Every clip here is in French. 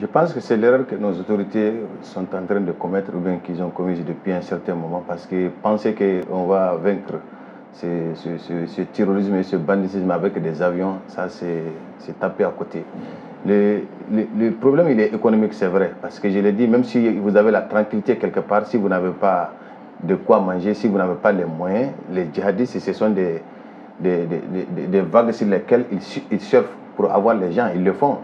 Je pense que c'est l'erreur que nos autorités sont en train de commettre ou bien qu'ils ont commise depuis un certain moment parce que penser qu'on va vaincre ce terrorisme et ce banditisme avec des avions, ça c'est taper à côté. Le problème il est économique, c'est vrai, parce que je l'ai dit, même si vous avez la tranquillité quelque part, si vous n'avez pas de quoi manger, si vous n'avez pas les moyens, les djihadistes, ce sont des vagues sur lesquelles ils surfent pour avoir les gens, ils le font.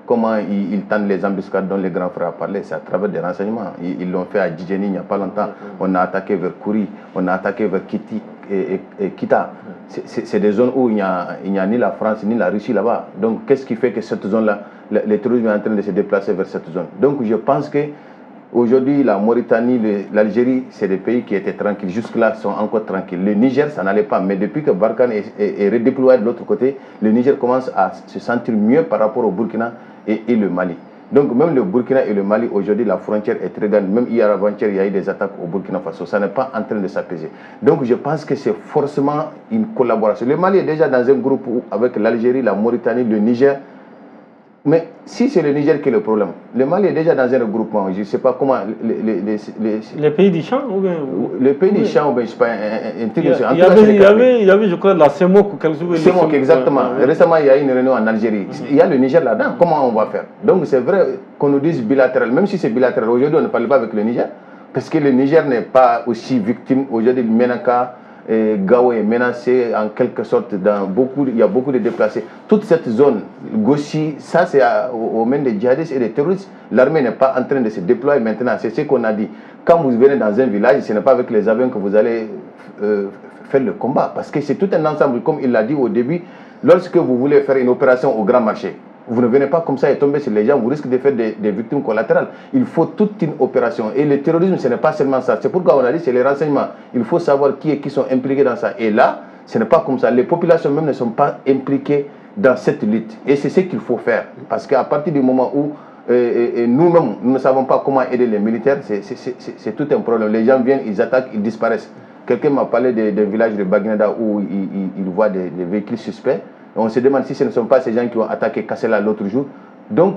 Comment ils tendent les embuscades dont les grands frères parlaient, c'est à travers des renseignements. Ils l'ont fait à Djidjeni il n'y a pas longtemps. On a attaqué vers Kouri, on a attaqué vers Kiti et Kita. C'est des zones où il n'y a ni la France ni la Russie là-bas. Donc qu'est-ce qui fait que cette zone-là, le terrorisme est en train de se déplacer vers cette zone? Donc je pense que aujourd'hui, la Mauritanie, l'Algérie, c'est des pays qui étaient tranquilles. Jusque-là, sont encore tranquilles. Le Niger, ça n'allait pas. Mais depuis que Barkhane est redéployé de l'autre côté, le Niger commence à se sentir mieux par rapport au Burkina et le Mali. Donc même le Burkina et le Mali, aujourd'hui, la frontière est très grande. Même hier avant-hier, il y a eu des attaques au Burkina Faso. Ça n'est pas en train de s'apaiser. Donc je pense que c'est forcément une collaboration. Le Mali est déjà dans un groupe avec l'Algérie, la Mauritanie, le Niger. Mais si c'est le Niger qui est le problème, le Mali est déjà dans un regroupement. Je ne sais pas comment. Les pays du champ ou bien. Les pays du champ, je ne sais pas. Il y avait, je crois, la CEMOC ou quelque chose. CEMOC, exactement. Récemment, il y a eu une réunion en Algérie. Il y a le Niger là-dedans. Comment on va faire? Donc c'est vrai qu'on nous dise bilatéral. Même si c'est bilatéral, aujourd'hui, on ne parle pas avec le Niger. Parce que le Niger n'est pas aussi victime. Aujourd'hui, le Ménaka. Gao est menacé en quelque sorte il y a beaucoup de déplacés. Toute cette zone, Gossi, ça c'est aux mains des djihadistes et des terroristes. L'armée n'est pas en train de se déployer maintenant. C'est ce qu'on a dit. Quand vous venez dans un village, ce n'est pas avec les avions que vous allez faire le combat. Parce que c'est tout un ensemble, comme il l'a dit au début. Lorsque vous voulez faire une opération au grand marché, vous ne venez pas comme ça et tomber sur les gens, vous risquez de faire des victimes collatérales. Il faut toute une opération. Et le terrorisme, ce n'est pas seulement ça. C'est pourquoi on a dit c'est les renseignements. Il faut savoir qui sont impliqués dans ça. Et là, ce n'est pas comme ça. Les populations même ne sont pas impliquées dans cette lutte. Et c'est ce qu'il faut faire. Parce qu'à partir du moment où nous-mêmes, nous ne savons pas comment aider les militaires, c'est tout un problème. Les gens viennent, ils attaquent, ils disparaissent. Quelqu'un m'a parlé des villages de Baguinada où il voit des véhicules suspects. On se demande si ce ne sont pas ces gens qui ont attaqué Kassela l'autre jour. Donc,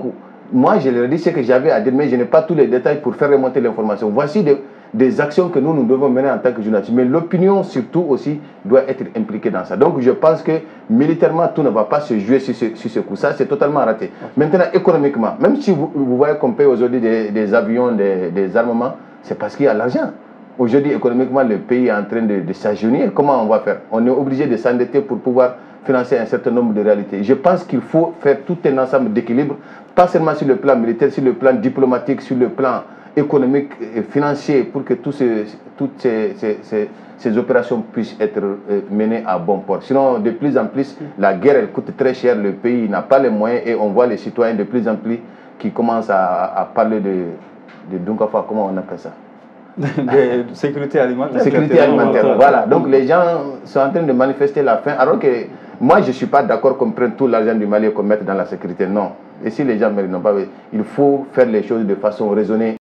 moi, je leur ai dit ce que j'avais à dire, mais je n'ai pas tous les détails pour faire remonter l'information. Voici des actions que nous devons mener en tant que journalistes. Mais l'opinion, surtout aussi, doit être impliquée dans ça. Donc, je pense que militairement, tout ne va pas se jouer sur ce coup. Ça, c'est totalement raté. Maintenant, économiquement, même si vous voyez qu'on paye aujourd'hui des avions, des armements, c'est parce qu'il y a l'argent. Aujourd'hui, économiquement, le pays est en train de s'agenouiller. Comment on va faire? On est obligé de s'endetter pour pouvoir financer un certain nombre de réalités. Je pense qu'il faut faire tout un ensemble d'équilibre, pas seulement sur le plan militaire, sur le plan diplomatique, sur le plan économique et financier, pour que toutes ces opérations puissent être menées à bon port. Sinon, de plus en plus, la guerre elle coûte très cher, le pays n'a pas les moyens et on voit les citoyens de plus en plus qui commencent à parler de Dunkafa, comment on appelle ça? De sécurité alimentaire. Sécurité alimentaire, voilà. Donc les gens sont en train de manifester la faim, alors que moi je ne suis pas d'accord qu'on prenne tout l'argent du Mali et qu'on mette dans la sécurité, non. Et si les gens ne méritent pas, il faut faire les choses de façon raisonnée.